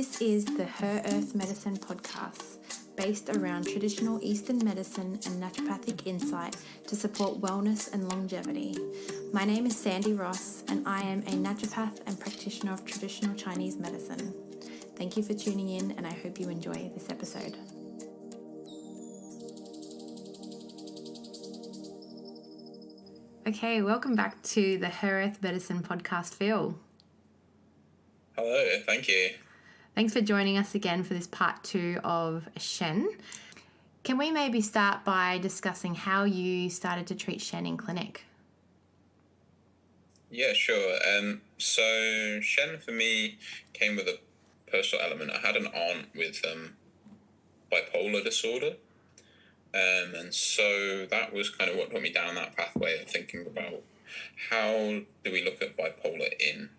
This is the Her Earth Medicine podcast, based around traditional Eastern medicine and naturopathic insight to support wellness and longevity. My name is Sandy Ross, and I am a naturopath and practitioner of traditional Chinese medicine. Thank you for tuning in, and I hope you enjoy this episode. Okay, welcome back to the Her Earth Medicine podcast, Phil. Hello, thank you. Thanks for joining us again for this part 2 of Shen. Can we maybe start by discussing how you started to treat Shen in clinic? Yeah, sure. So Shen for me came with a personal element. I had an aunt with bipolar disorder. And so that was kind of what put me down that pathway of thinking about how do we look at bipolar in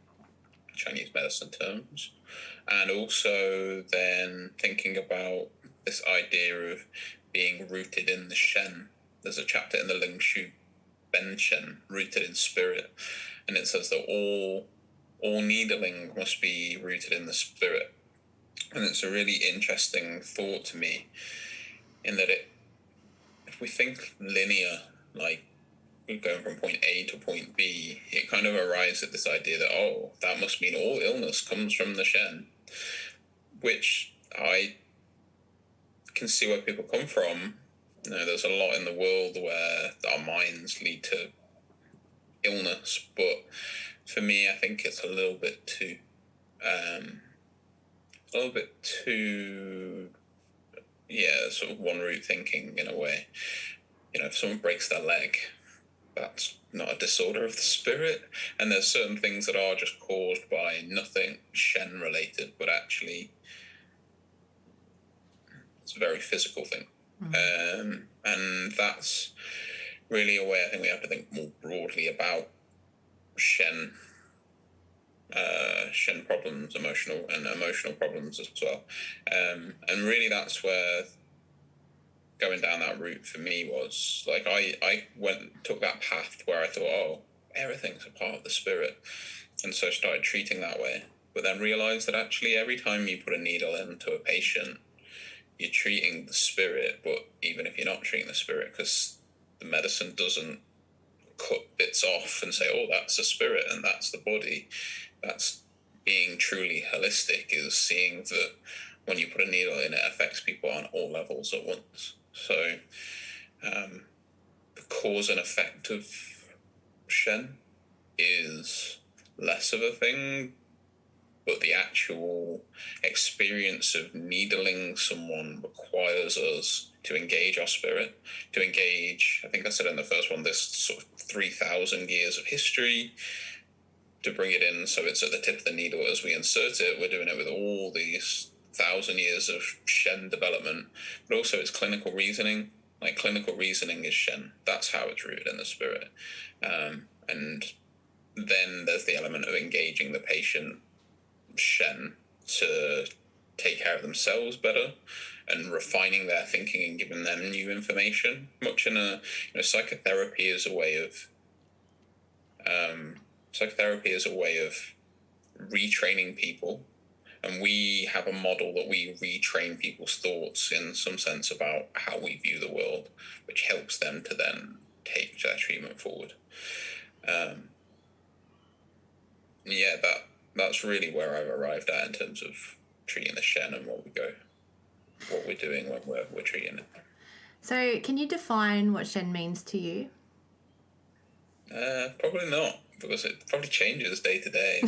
Chinese medicine terms, and also then thinking about this idea of being rooted in the Shen. There's a chapter in the Ling Shu Ben Shen, rooted in spirit, and it says that all needling must be rooted in the spirit. And it's a really interesting thought to me, in that if we think linear, like going from point A to point B, it kind of arrives at this idea that, that must mean all illness comes from the Shen, which I can see where people come from. You know, there's a lot in the world where our minds lead to illness, but for me, I think it's a little bit too, sort of one route thinking in a way. You know, if someone breaks their leg, that's not a disorder of the spirit, and there's certain things that are just caused by nothing Shen related, but actually it's a very physical thing. And that's really a way I think we have to think more broadly about Shen problems, emotional problems as well. And really that's where going down that route for me was, like, I took that path where I thought, everything's a part of the spirit, and so I started treating that way, but then realized that actually every time you put a needle into a patient, you're treating the spirit. But even if you're not treating the spirit, because the medicine doesn't cut bits off and say, that's the spirit and that's the body, that's being truly holistic, is seeing that when you put a needle in, it affects people on all levels at once. So the cause and effect of Shen is less of a thing, but the actual experience of needling someone requires us to engage our spirit, to engage, I think I said in the first one, this sort of 3,000 years of history, to bring it in so it's at the tip of the needle as we insert it. We're doing it with all these 1,000 years of Shen development, but also it's clinical reasoning. Like, clinical reasoning is Shen. That's how it's rooted in the spirit. And then there's the element of engaging the patient Shen to take care of themselves better and refining their thinking and giving them new information. Much in psychotherapy is a way of retraining people. And we have a model that we retrain people's thoughts in some sense about how we view the world, which helps them to then take their treatment forward. That's really where I've arrived at in terms of treating the Shen and what we're doing when we're treating it. So can you define what Shen means to you? Probably not, because it probably changes day to day.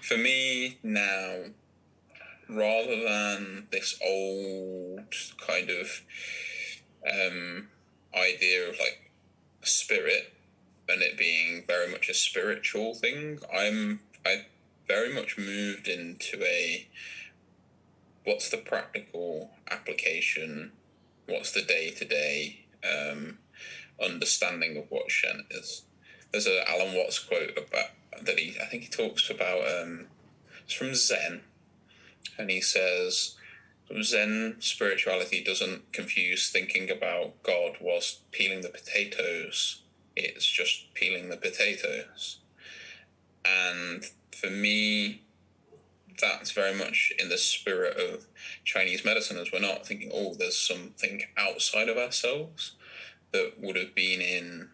For me now, rather than this old kind of idea of like spirit and it being very much a spiritual thing, I very much moved into what's the practical application, what's the day-to-day understanding of what Shen is. There's a Alan Watts quote about that I think he talks about, it's from Zen, and he says, Zen spirituality doesn't confuse thinking about God whilst peeling the potatoes, it's just peeling the potatoes. And for me, that's very much in the spirit of Chinese medicine, as we're not thinking, oh, there's something outside of ourselves that would have been in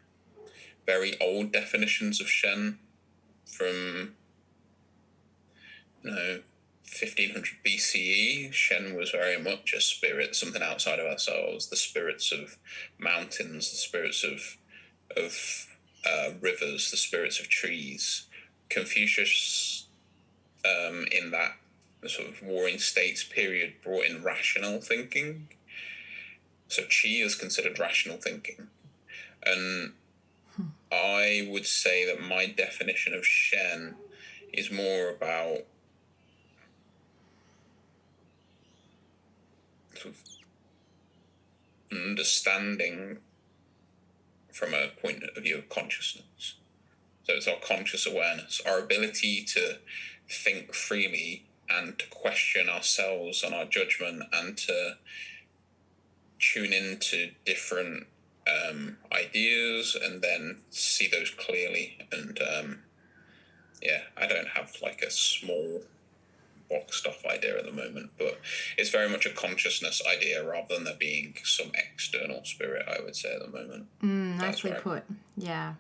very old definitions of Shen from, 1500 BCE. Shen was very much a spirit, something outside of ourselves, the spirits of mountains, the spirits of rivers, the spirits of trees. Confucius, in that sort of warring states period, brought in rational thinking. So qi is considered rational thinking. And I would say that my definition of Shen is more about sort of understanding from a point of view of consciousness. So it's our conscious awareness, our ability to think freely and to question ourselves and our judgment and to tune into different ideas and then see those clearly. And I don't have like a small boxed off idea at the moment, but it's very much a consciousness idea rather than there being some external spirit, I would say, at the moment. Nicely put. Yeah.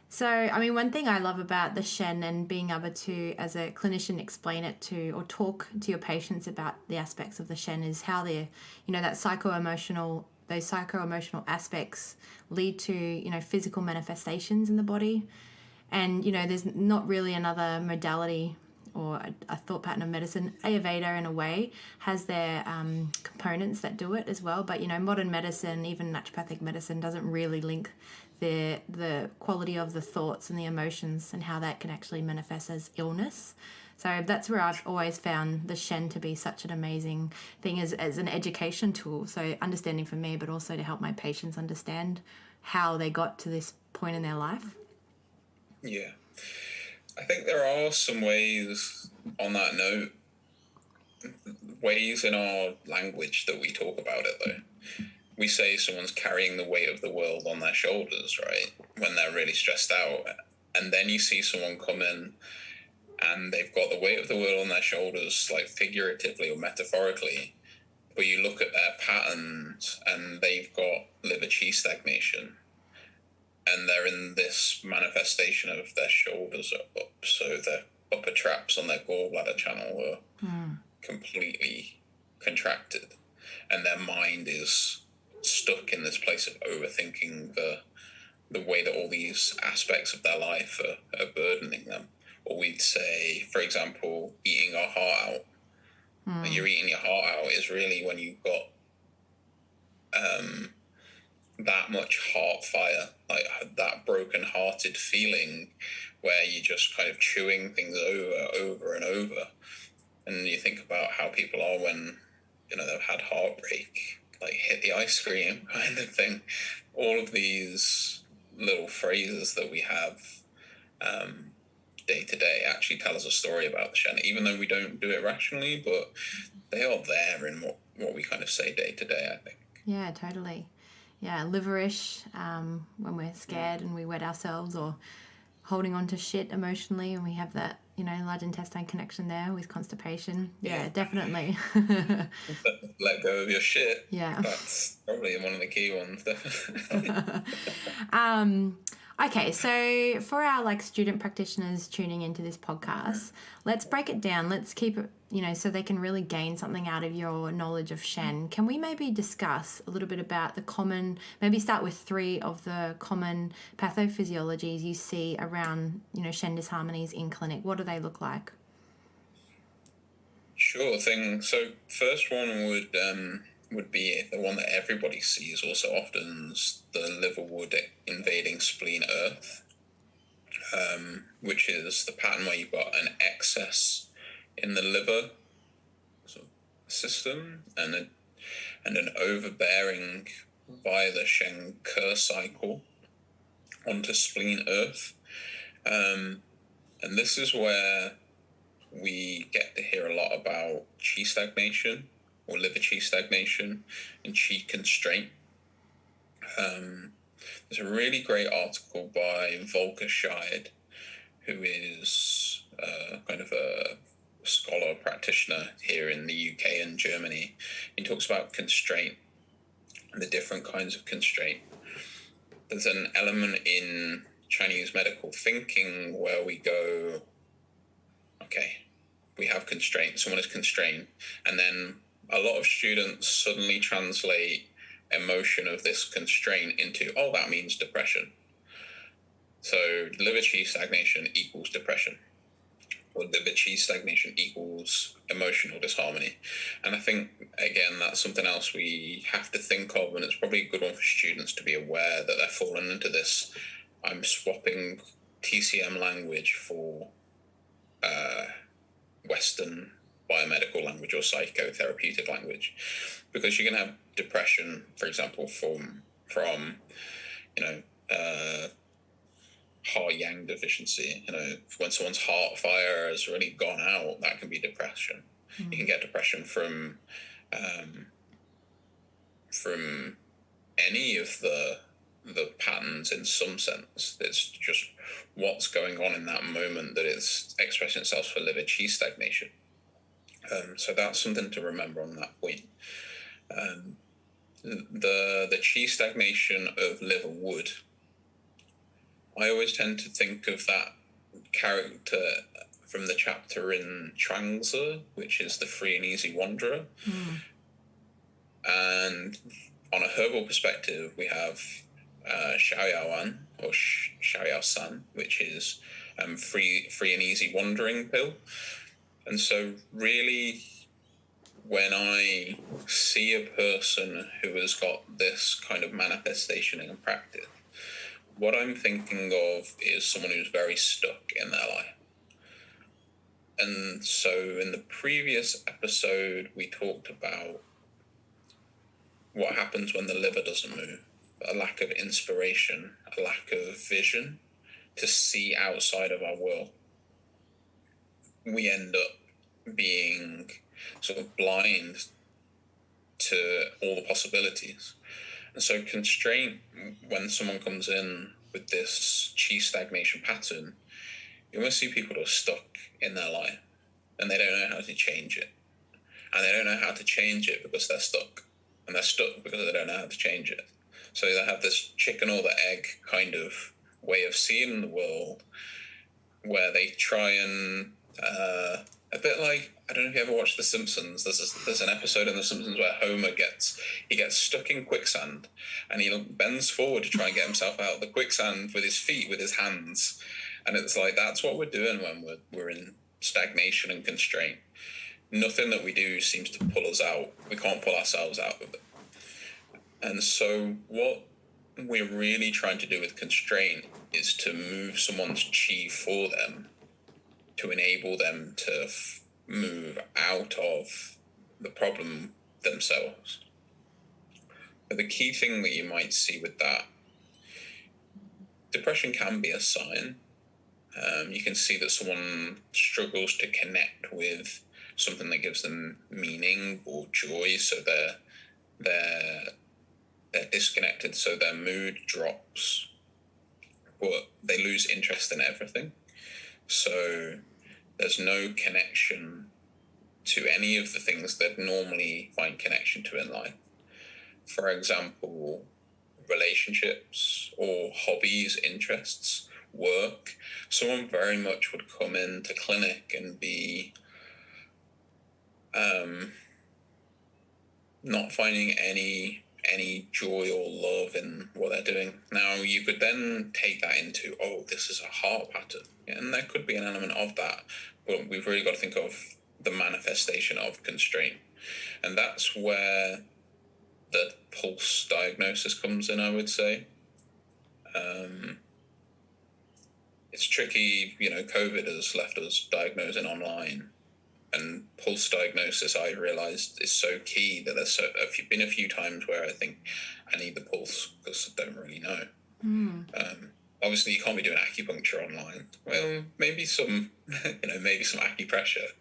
So, I mean, one thing I love about the Shen and being able to, as a clinician, explain it to or talk to your patients about the aspects of the Shen is how they're, those psycho-emotional aspects lead to, physical manifestations in the body. And, there's not really another modality or a thought pattern of medicine. Ayurveda, in a way, has their components that do it as well. But, modern medicine, even naturopathic medicine, doesn't really link the quality of the thoughts and the emotions and how that can actually manifest as illness. So that's where I've always found the Shen to be such an amazing thing as an education tool. So understanding for me, but also to help my patients understand how they got to this point in their life. Yeah. I think there are some ways, on that note, ways in our language that we talk about it, though. We say someone's carrying the weight of the world on their shoulders, right, when they're really stressed out. And then you see someone come in and they've got the weight of the world on their shoulders, like figuratively or metaphorically. But you look at their patterns and they've got liver qi stagnation. And they're in this manifestation of their shoulders are up, so their upper traps on their gallbladder channel are completely contracted. And their mind is stuck in this place of overthinking the way that all these aspects of their life are burdening them. Or we'd say, for example, eating our heart out. When you're eating your heart out is really when you've got that much heart fire, like that broken-hearted feeling where you're just kind of chewing things over and over. And you think about how people are when, they've had heartbreak, like hit the ice cream kind of thing. All of these little phrases that we have day to day actually tell us a story about the Shen, even though we don't do it rationally, but they are there in what we kind of say day to day, I think. Yeah, totally. Yeah, liverish when we're scared and we wet ourselves, or holding on to shit emotionally and we have that, large intestine connection there with constipation. Yeah, definitely. Let go of your shit. Yeah. That's probably one of the key ones, definitely. Okay, so for our student practitioners tuning into this podcast, let's break it down. Let's keep it, so they can really gain something out of your knowledge of Shen. Can we maybe discuss a little bit about maybe start with 3 of the common pathophysiologies you see around, Shen disharmonies in clinic? What do they look like? Sure thing. So first one would be the one that everybody sees also often, is the liverwort invading spleen earth, which is the pattern where you've got an excess in the liver system and an overbearing via the Shen Ke cycle onto spleen earth. And this is where we get to hear a lot about qi stagnation or liver qi stagnation and qi constraint. There's a really great article by Volker Scheid, who is kind of a scholar practitioner here in the UK and Germany. He talks about constraint and the different kinds of constraint. There's an element in Chinese medical thinking where we go, okay, we have constraint, someone is constrained, and then a lot of students suddenly translate emotion of this constraint into, oh, that means depression. So liver qi stagnation equals depression, or liver qi stagnation equals emotional disharmony. And I think, again, that's something else we have to think of, and it's probably a good one for students to be aware that they're falling into this, I'm swapping TCM language for Western biomedical language or psychotherapeutic language, because you can have depression, for example, from heart yang deficiency. When someone's heart fire has really gone out, that can be depression. You can get depression from any of the patterns in some sense. It's just what's going on in that moment that is expressing itself for liver qi stagnation. So that's something to remember on that point. The qi stagnation of liver wood, I always tend to think of that character from the chapter in Trubshaw, which is the free and easy wanderer. And on a herbal perspective, we have Xiaoyaoan or Xiaoyaosan, which is free and easy wandering pill. And so really, when I see a person who has got this kind of manifestation in practice, what I'm thinking of is someone who's very stuck in their life. And so in the previous episode, we talked about what happens when the liver doesn't move, a lack of inspiration, a lack of vision to see outside of our world. We end up being sort of blind to all the possibilities. And so constraint, when someone comes in with this qi stagnation pattern, you almost see people who are stuck in their life and they don't know how to change it. And they don't know how to change it because they're stuck. And they're stuck because they don't know how to change it. So they have this chicken or the egg kind of way of seeing the world where they try and, a bit like, I don't know if you ever watched The Simpsons. There's an episode in The Simpsons where Homer gets stuck in quicksand and he bends forward to try and get himself out of the quicksand with his feet, with his hands. And it's like, that's what we're doing when we're in stagnation and constraint. Nothing that we do seems to pull us out. We can't pull ourselves out of it. And so what we're really trying to do with constraint is to move someone's qi for them, to enable them to move out of the problem themselves. But the key thing that you might see with that, depression can be a sign. You can see that someone struggles to connect with something that gives them meaning or joy, so they're disconnected, so their mood drops, but they lose interest in everything. So there's no connection to any of the things that normally find connection to in life. For example, relationships or hobbies, interests, work. Someone very much would come into clinic and be not finding any joy or love in what they're doing. Now, you could then take that into, oh, this is a heart pattern. And there could be an element of that, but we've really got to think of the manifestation of constraint. And that's where the pulse diagnosis comes in, I would say. It's tricky, COVID has left us diagnosing online. And pulse diagnosis, I realised, is so key that there's been a few times where I think I need the pulse because I don't really know. Obviously, you can't be doing acupuncture online. Well, maybe some acupressure.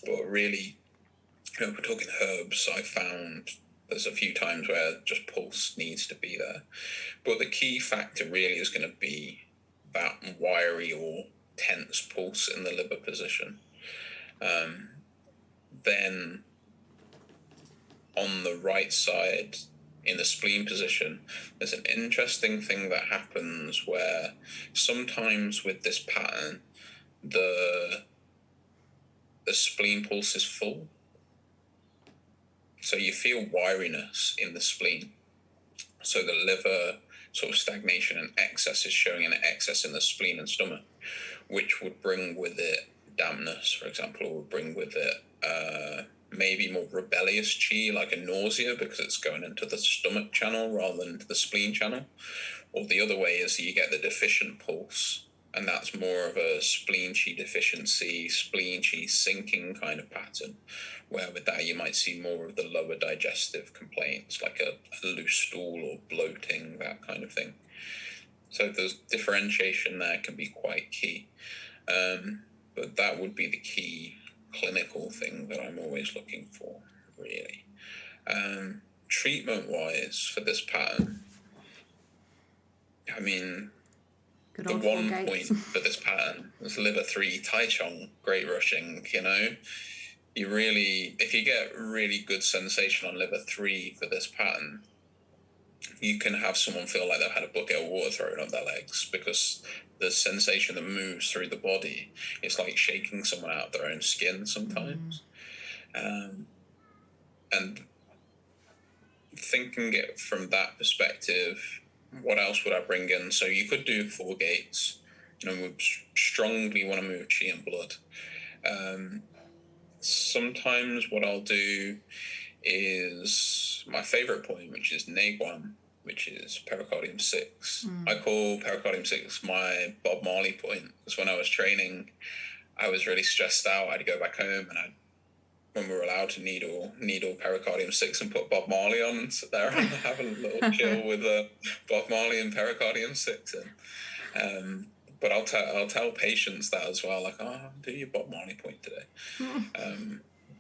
But really, if we're talking herbs, I found there's a few times where just pulse needs to be there. But the key factor really is going to be that wiry or tense pulse in the liver position. Then on the right side, in the spleen position, there's an interesting thing that happens where sometimes with this pattern, the spleen pulse is full. So you feel wiriness in the spleen. So the liver sort of stagnation and excess is showing an excess in the spleen and stomach, which would bring with it dampness, for example, or would bring with it maybe more rebellious chi, like a nausea, because it's going into the stomach channel rather than into the spleen channel. Or the other way is you get the deficient pulse, and that's more of a spleen chi deficiency, spleen chi sinking kind of pattern, where with that you might see more of the lower digestive complaints, like a loose stool or bloating, that kind of thing. So the differentiation there can be quite key. But that would be the key clinical thing that I'm always looking for, really. Treatment-wise for this pattern, I mean, the one point for this pattern was liver 3 Tai Chong, great rushing, you know. You really, if you get really good sensation on liver 3 for this pattern, you can have someone feel like they've had a bucket of water thrown up their legs, because the sensation that moves through the body, it's like shaking someone out of their own skin sometimes. And thinking it from that perspective, what else would I bring in? So you could do 4 gates. You know, we strongly want to move chi and blood. Sometimes what I'll do is my favorite point, which is Neguan, which is pericardium 6. I call pericardium 6 my Bob Marley point, because when I was training, I was really stressed out. I'd go back home and when we were allowed to needle pericardium 6 and put Bob Marley on and sit there and have a little chill with Bob Marley and pericardium 6 in. But I'll tell patients that as well, like, do your Bob Marley point today.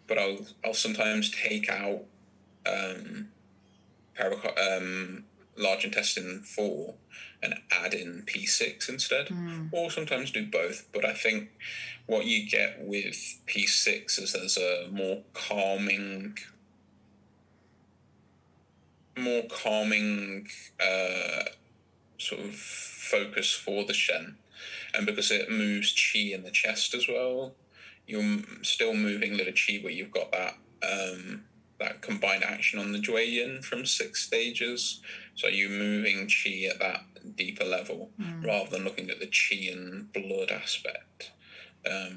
But I'll sometimes take out large intestine 4 and add in P6 instead, or sometimes do both. But I think what you get with P6 is there's a more calming sort of focus for the Shen, and because it moves chi in the chest as well, you're still moving little chi, but you've got that combined action on the Jue Yin from 6 stages. So you're moving chi at that deeper level, rather than looking at the chi and blood aspect,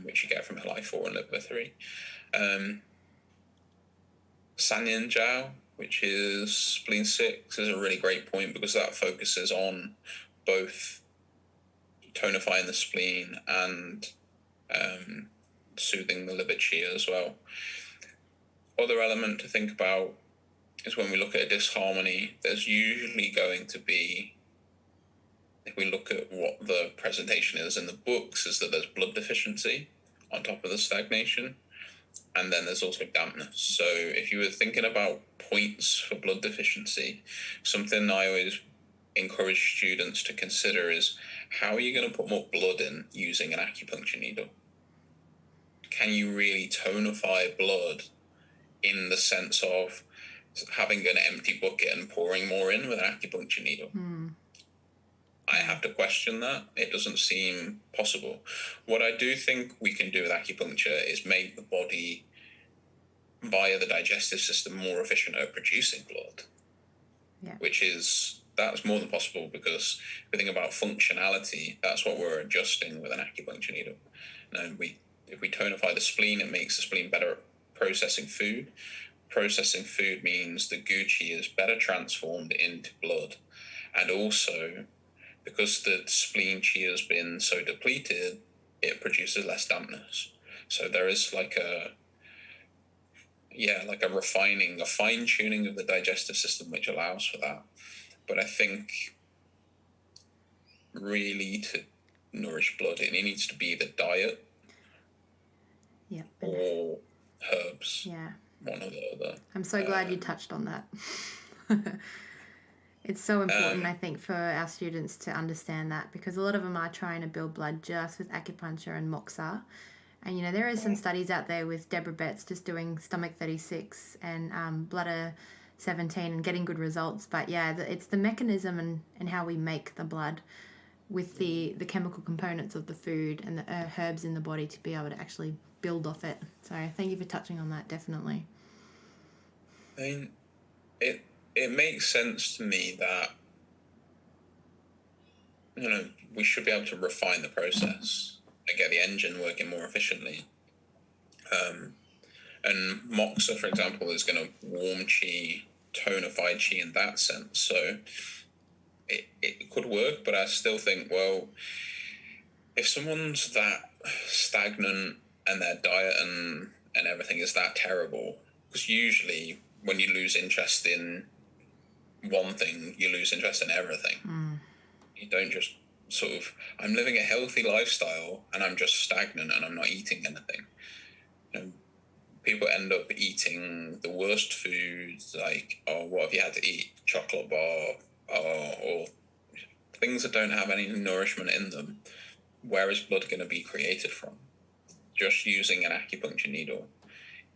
which you get from Li4 and liver 3. Sanyin Jiao, which is spleen 6, is a really great point, because that focuses on both tonifying the spleen and soothing the liver chi as well. Other element to think about is when we look at a disharmony, there's usually going to be, if we look at what the presentation is in the books, is that there's blood deficiency on top of the stagnation, and then there's also dampness. So if you were thinking about points for blood deficiency, something I always encourage students to consider is, how are you going to put more blood in using an acupuncture needle? Can you really tonify blood in the sense of having an empty bucket and pouring more in with an acupuncture needle? I have to question that. It doesn't seem possible. What I do think we can do with acupuncture is make the body, via the digestive system, more efficient at producing blood. That's more than possible, because if we think about functionality, that's what we're adjusting with an acupuncture needle. Now, if we tonify the spleen, it makes the spleen better at processing food. Processing food means the gu chi is better transformed into blood. And also, because the spleen chi has been so depleted, it produces less dampness. So there is like a refining, a fine-tuning of the digestive system, which allows for that. But I think really to nourish blood, it needs to be the diet or herbs. One or the other. I'm so glad you touched on that. It's so important, I think, for our students to understand that, because a lot of them are trying to build blood just with acupuncture and moxa, And, you know, there are some studies out there with Deborah Betts just doing stomach 36 and bladder 17 and getting good results. But, yeah, it's the mechanism and how we make the blood with the chemical components of the food and the herbs in the body to be able to actually build off it. So thank you for touching on that, definitely. I mean, it makes sense to me that, you know, we should be able to refine the process and get the engine working more efficiently. And moxa, for example, is going to warm chi, tonify chi in that sense. So it could work, but I still think, well, if someone's that stagnant and their diet and everything is that terrible, because usually when you lose interest in one thing, you lose interest in everything. You don't just sort of, I'm living a healthy lifestyle and I'm just stagnant and I'm not eating anything. You know, people end up eating the worst foods, like, oh, what have you had to eat? Chocolate bar, or things that don't have any nourishment in them. Where is blood going to be created from? Just using an acupuncture needle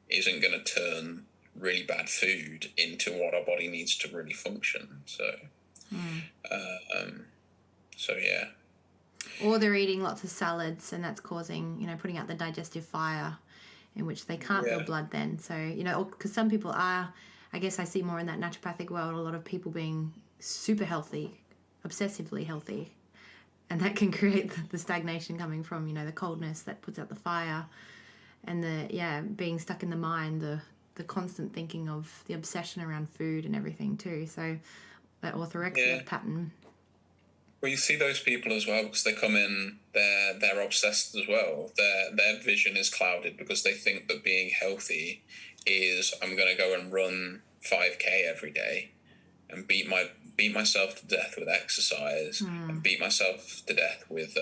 isn't going to turn really bad food into what our body needs to really function. So yeah. Or they're eating lots of salads, and that's causing, you know, putting out the digestive fire in which they can't build blood then. So, you know, because some people are, I guess I see more in that naturopathic world, a lot of people being super healthy, obsessively healthy, and that can create the stagnation coming from, you know, the coldness that puts out the fire and being stuck in the mind, the constant thinking of the obsession around food and everything too. So that orthorexia pattern. Well, you see those people as well because they come in, they're obsessed as well. Their vision is clouded because they think that being healthy is, I'm going to go and run 5K every day and beat myself to death with exercise and beat myself to death with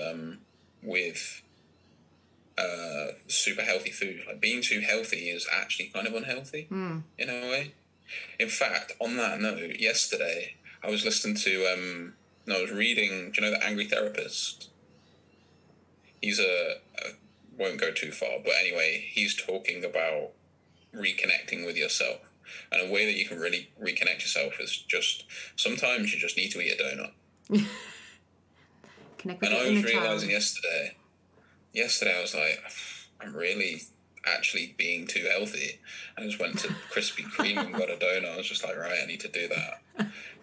super healthy food. Like, being too healthy is actually kind of unhealthy in a way. In fact, on that note, yesterday I was listening to I was reading, do you know The Angry Therapist? He's won't go too far, but anyway, he's talking about reconnecting with yourself. And a way that you can really reconnect yourself is just, sometimes you just need to eat a donut. Connect with and your I was inner realizing child. yesterday I was like, I'm really actually being too healthy. I just went to Krispy Kreme and got a donut. I was just like, right, I need to do that.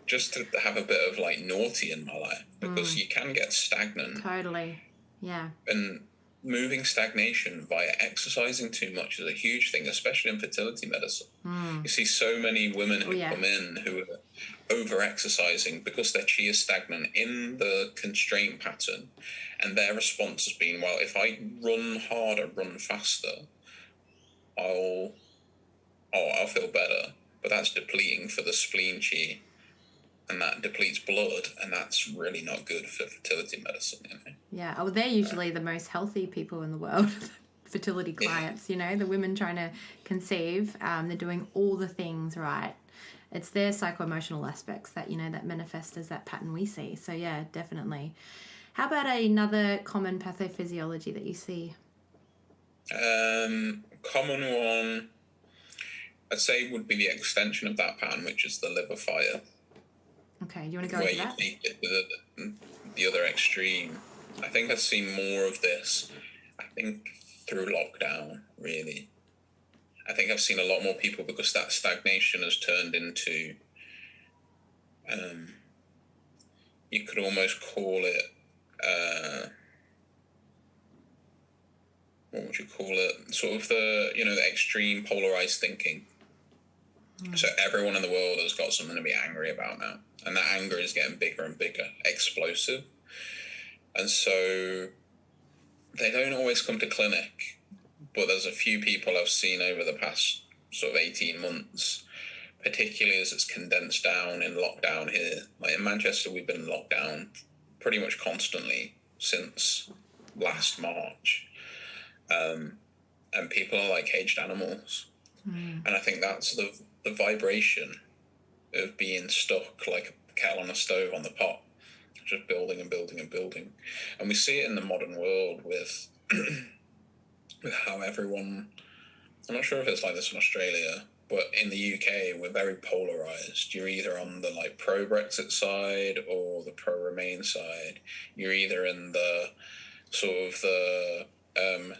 Just to have a bit of like naughty in my life, because you can get stagnant. Totally. Yeah. And moving stagnation via exercising too much is a huge thing, especially in fertility medicine. You see so many women who come in who are over-exercising because their chi is stagnant in the constraint pattern, and their response has been, well, if I run harder, run faster, I'll feel better. But that's depleting for the spleen chi, and that depletes blood, and that's really not good for fertility medicine, you know? Yeah, well, they're usually the most healthy people in the world, fertility clients, you know, the women trying to conceive, they're doing all the things right. It's their psycho-emotional aspects that, you know, that manifest as that pattern we see. So, yeah, definitely. How about another common pathophysiology that you see? Common one, I'd say, would be the extension of that pattern, which is the liver fire. Okay, do you want to go into that? Where you take it to the other extreme. I think I've seen more of this, I think, through lockdown, really. I think I've seen a lot more people because that stagnation has turned into, you could almost call it, what would you call it? Sort of the extreme polarized thinking. So everyone in the world has got something to be angry about now. And that anger is getting bigger and bigger, explosive. And so they don't always come to clinic, but there's a few people I've seen over the past sort of 18 months, particularly as it's condensed down in lockdown here. Like in Manchester, we've been in lockdown pretty much constantly since last March. And people are like caged animals. And I think that's the vibration of being stuck like a kettle on a stove on the pot, just building and building and building. And we see it in the modern world with with how everyone, I'm not sure if it's like this in Australia, but in the UK, we're very polarised. You're either on the like pro-Brexit side or the pro-Remain side. You're either in the sort of the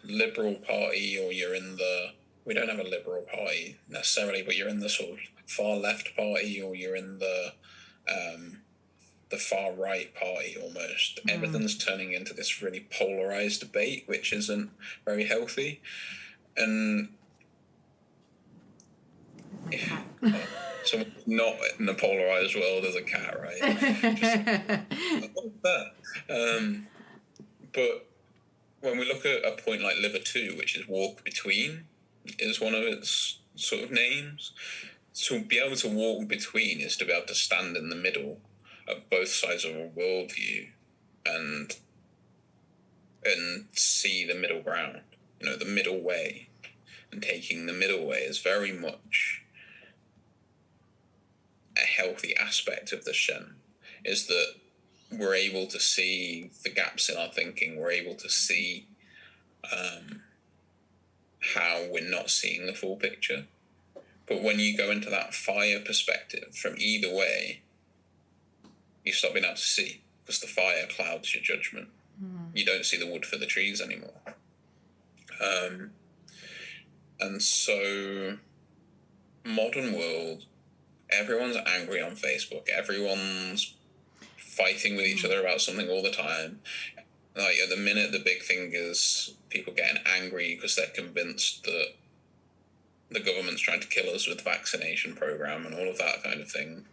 Liberal Party, or you're in the, we don't have a Liberal Party necessarily, but you're in the sort of far left party, or you're in the far right party almost. Everything's turning into this really polarised debate, which isn't very healthy. And so not in the polarised world as a cat, right? I love that. But when we look at a point like Liver 2, which is walk between, is one of its sort of names. To be able to walk between is to be able to stand in the middle of both sides of a worldview and see the middle ground, the middle way. And taking the middle way is very much a healthy aspect of the Shen, is that we're able to see the gaps in our thinking. We're able to see how we're not seeing the full picture. But when you go into that fire perspective from either way, you stop being able to see, because the fire clouds your judgment. You don't see the wood for the trees anymore. And so, modern world, everyone's angry on Facebook. Everyone's fighting with each other about something all the time. Like, at the minute, the big thing is people getting angry because they're convinced that the government's trying to kill us with the vaccination program and all of that kind of thing.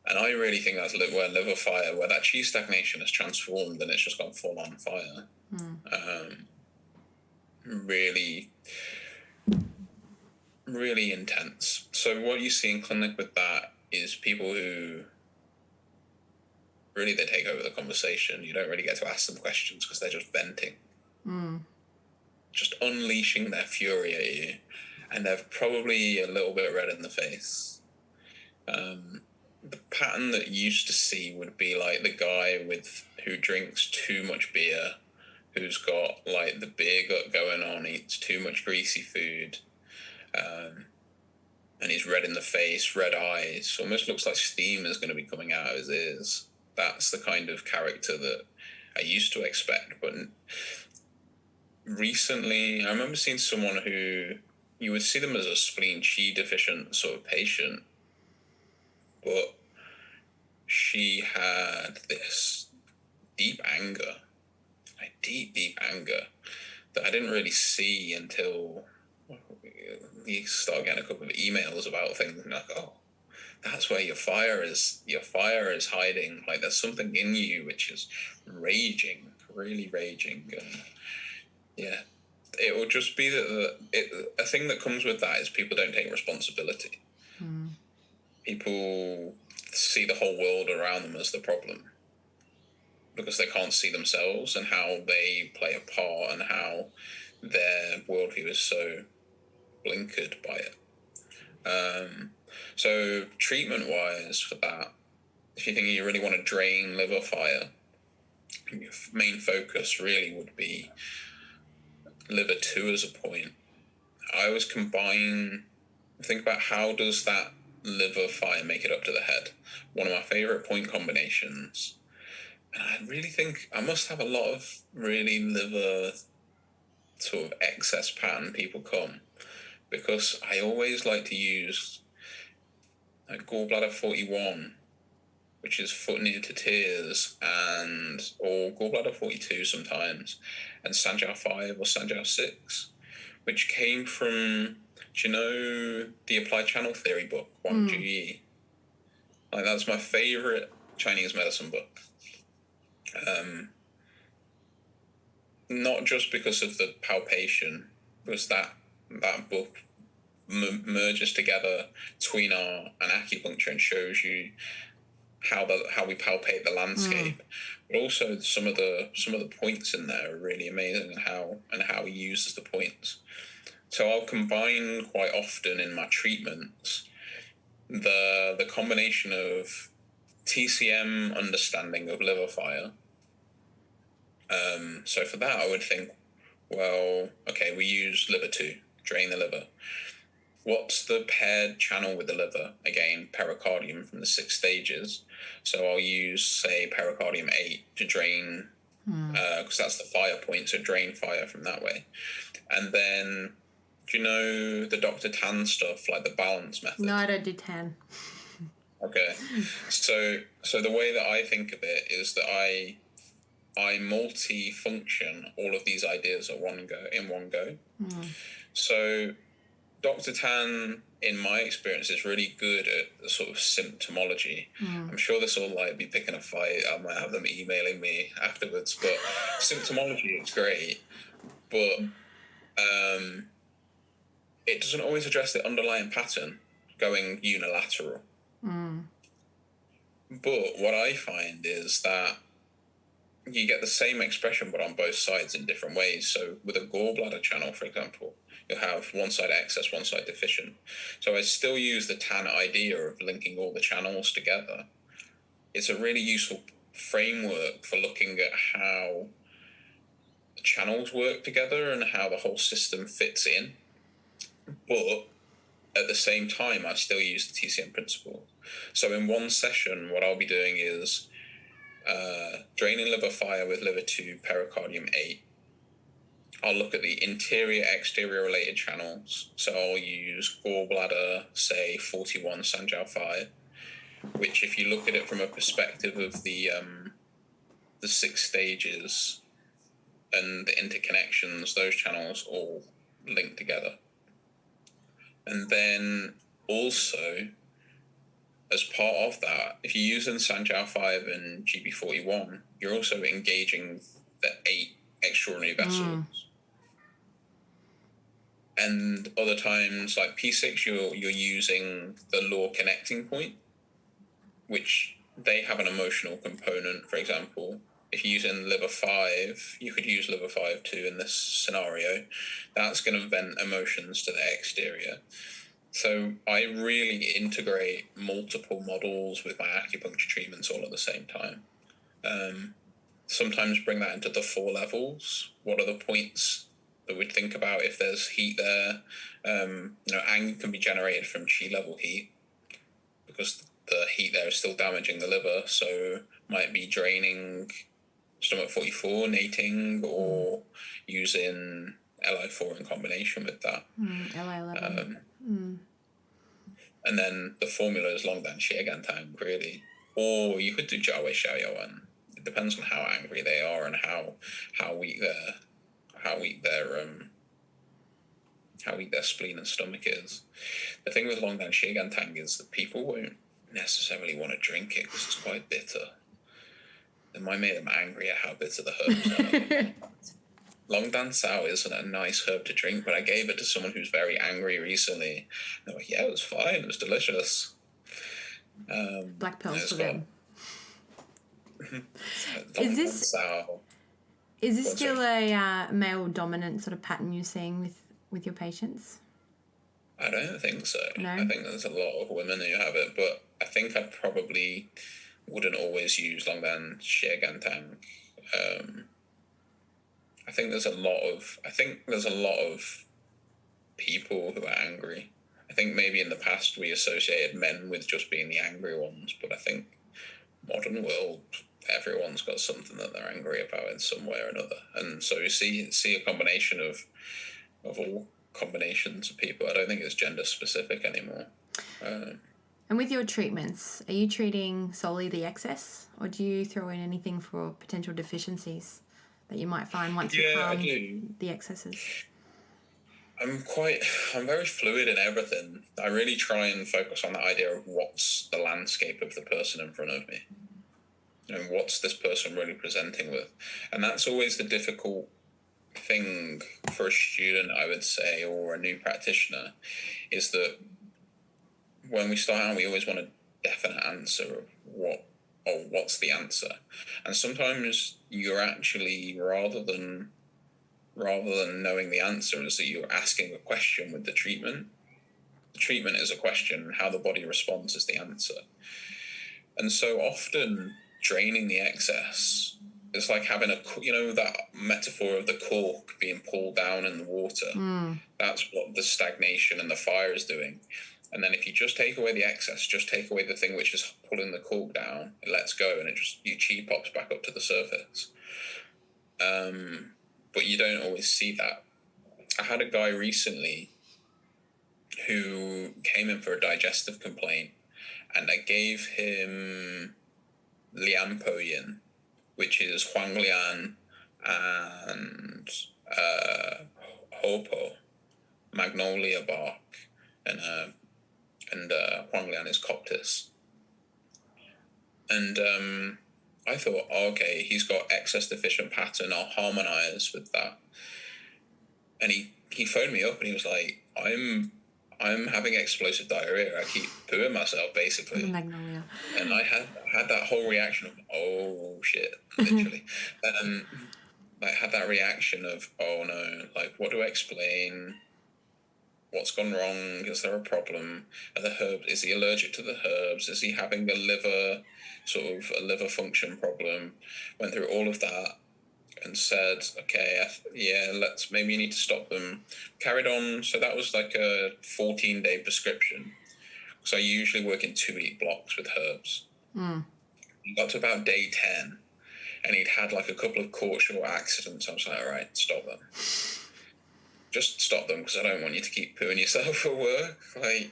And I really think that's where liver fire, where that cheese stagnation has transformed and it's just gone full on fire. Really, really intense. So what you see in clinic with that is people who really, they take over the conversation. You don't really get to ask them questions because they're just venting. Just unleashing their fury at you. And they're probably a little bit red in the face. The pattern that you used to see would be like the guy who drinks too much beer, who's got like the beer gut going on, eats too much greasy food, and he's red in the face, red eyes, almost looks like steam is going to be coming out of his ears. That's the kind of character that I used to expect. But recently, I remember seeing someone who, you would see them as a spleen qi deficient sort of patient, but she had this deep anger, like deep anger, that I didn't really see until you start getting a couple of emails about things, and like, oh, that's where your fire is hiding. Like, there's something in you which is raging, really raging. And yeah, it will just be that a thing that comes with that is people don't take responsibility. People see the whole world around them as the problem because they can't see themselves and how they play a part and how their worldview is so blinkered by it. So treatment-wise for that, if you think you really want to drain liver fire, your main focus really would be liver 2 as a point. I always think about how does that liver fire make it up to the head. One of my favourite point combinations. And I really think I must have a lot of really liver sort of excess pattern people come, because I always like to use like gallbladder 41, which is foot near to tears, or gallbladder 42 sometimes, and Sanjiao 5 or Sanjiao 6, which came from, do you know the Applied Channel Theory book, 1GE? Like, that's my favourite Chinese medicine book. Not just because of the palpation, because that book merges together tuina and acupuncture and shows you how we palpate the landscape, but also some of the points in there are really amazing, and how he uses the points. So I'll combine quite often in my treatments the combination of TCM understanding of liver fire. So for that, I would think, well, okay, we use liver 2, drain the liver. What's the paired channel with the liver? Again, pericardium from the 6 stages. So I'll use, say, pericardium 8 to drain, because that's the fire point, so drain fire from that way. And then, do you know the Dr. Tan stuff, like the balance method? No, I don't do Tan. Okay. So the way that I think of it is that I multi-function all of these ideas in one go. So Dr. Tan, in my experience, is really good at the sort of symptomology. I'm sure this will be picking a fight. I might have them emailing me afterwards, but symptomology is great. But it doesn't always address the underlying pattern going unilateral. But what I find is that you get the same expression but on both sides in different ways. So with a gallbladder channel, for example, you'll have one side excess, one side deficient. So I still use the TAN idea of linking all the channels together. It's a really useful framework for looking at how the channels work together and how the whole system fits in. But at the same time, I still use the TCM principle. So in one session, what I'll be doing is draining liver fire with liver 2, pericardium 8. I'll look at the interior-exterior related channels. So I'll use gallbladder, say 41 Sanjiao 5, which if you look at it from a perspective of the 6 stages and the interconnections, those channels all link together. And then also, as part of that, if you're using Sanjiao 5 and GB41, you're also engaging the 8 extraordinary vessels. And other times, like P6, you're using the law connecting point, which they have an emotional component. For example, if you're using liver 5, you could use liver 5 too in this scenario. That's going to vent emotions to the exterior. So I really integrate multiple models with my acupuncture treatments all at the same time. Sometimes bring that into the 4 levels. What are the points that we'd think about if there's heat there? Anger can be generated from chi level heat because the heat there is still damaging the liver. So might be draining stomach 44, nating, or using Li4 in combination with that. Li11. And then the formula is Long Dan Xie Gan Tang, really. Or you could do Jia Wei Xiao Yao Wen. It depends on how angry they are and how weak their spleen and stomach is. The thing with Long Dan Xie Gan Tang is that people won't necessarily want to drink it because it's quite bitter. It might make them angry at how bitter the herbs are. Long Dan Sao isn't a nice herb to drink, but I gave it to someone who's very angry recently. They're like, yeah, it was fine. It was delicious. Black pills for them. Is this still a male dominant sort of pattern you're seeing with your patients? I don't think so. No? I think there's a lot of women who have it, but I think I probably wouldn't always use Long Dan Xie Gan Tang. I think there's a lot of people who are angry. I think maybe in the past we associated men with just being the angry ones, but I think modern world, everyone's got something that they're angry about in some way or another. And so you see a combination of all combinations of people. I don't think it's gender specific anymore. And with your treatments, are you treating solely the excess, or do you throw in anything for potential deficiencies that you might find once you calm the excesses? I'm very fluid in everything. I really try and focus on the idea of what's the landscape of the person in front of me. And what's this person really presenting with? And that's always the difficult thing for a student, I would say, or a new practitioner, is that when we start out, we always want a definite answer of what's the answer. And sometimes you're actually, rather than knowing the answer, is that you're asking a question with the treatment. The treatment is a question, how the body responds is the answer. And so often draining the excess It's like having that metaphor of the cork being pulled down in the water. That's what the stagnation and the fire is doing. And then if you just take away the excess, just take away the thing which is pulling the cork down, it lets go, and your chi pops back up to the surface. But you don't always see that. I had a guy recently who came in for a digestive complaint, and I gave him Lian Po Yin, which is Huang Lian and Hopo, magnolia bark, and Huang Lian is coptis. And I thought, okay, he's got excess deficient pattern, I'll harmonise with that. And he phoned me up and he was like, I'm having explosive diarrhea. I keep pooing myself, basically. Magnolia. And I had that whole reaction of, oh, shit, literally. I had that reaction of, oh, no, like, what do I explain? What's gone wrong? Is there a problem? Are the herbs? Is he allergic to the herbs? Is he having a liver function problem? Went through all of that and said, okay, maybe you need to stop them. Carried on. So that was like a 14-day prescription. So I usually work in 2-week blocks with herbs. Got to about day 10 and he'd had like a couple of caught short accidents. I was like, all right, stop them. Just stop them, because I don't want you to keep pooing yourself for work. Like,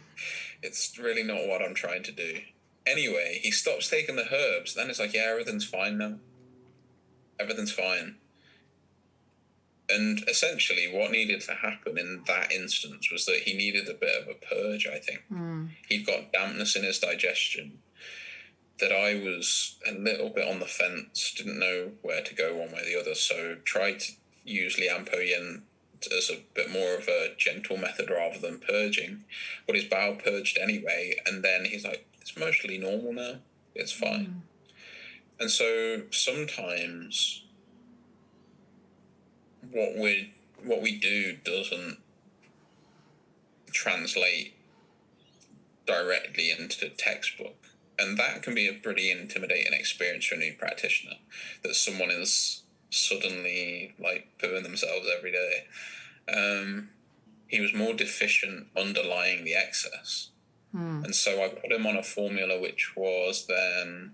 it's really not what I'm trying to do. Anyway, he stops taking the herbs. Then it's like, yeah, everything's fine now. Everything's fine. And essentially what needed to happen in that instance was that he needed a bit of a purge, I think. He'd got dampness in his digestion that I was a little bit on the fence, didn't know where to go one way or the other, so tried to use Lian Po Yin as a bit more of a gentle method rather than purging. But his bowel purged anyway, and then he's like, it's mostly normal now. It's fine. And so sometimes what we do doesn't translate directly into textbook. And that can be a pretty intimidating experience for a new practitioner, that someone is suddenly like pooing themselves every day. He was more deficient underlying the excess. And so I put him on a formula which was then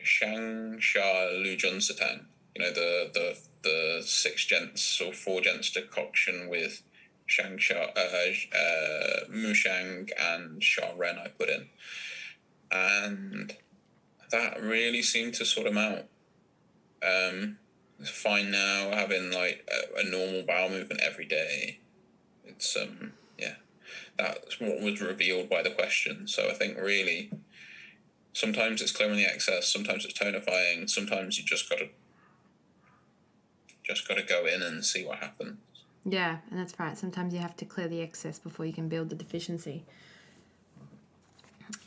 Shang Sha Lu Jun Satang, the 6 gents or 4 gents decoction with Shang Sha, Mu Shang and Sha Ren I put in. And that really seemed to sort him out. It's fine now, having like a normal bowel movement every day. It's that's what was revealed by the question. So I think really sometimes it's clearing the excess, sometimes it's tonifying, sometimes you just gotta go in and see what happens. Yeah, and that's right. Sometimes you have to clear the excess before you can build the deficiency.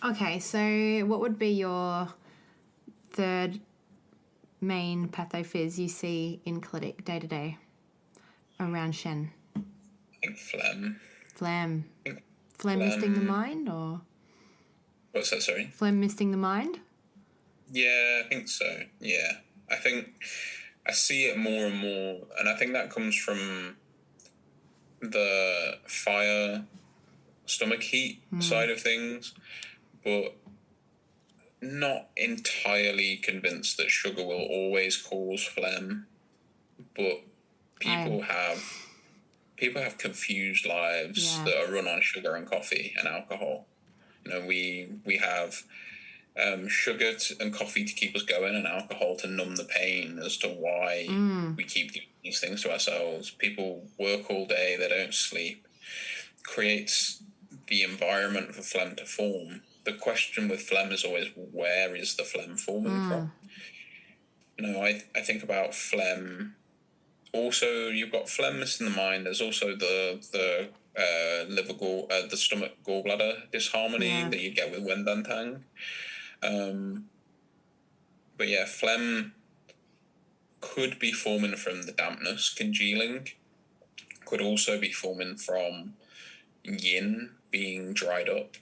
Okay, so what would be your third main pathophys you see in clinic day to day around Shen? I think phlegm. Phlegm misting the mind, or? What's that, sorry? Phlegm misting the mind? Yeah, I think so. Yeah. I think I see it more and more, and I think that comes from the fire, stomach heat side of things, but not entirely convinced that sugar will always cause phlegm. But people have confused lives that are run on sugar and coffee and alcohol. We have sugar and coffee to keep us going, and alcohol to numb the pain as to why we keep doing these things to ourselves. People work all day, they don't sleep. Creates the environment for phlegm to form. The question with phlegm is always, where is the phlegm forming from? I think about phlegm. Also, you've got phlegm in the mind. There's also the the stomach gallbladder disharmony that you get with Wendantang. But yeah, phlegm could be forming from the dampness congealing. Could also be forming from yin being dried up.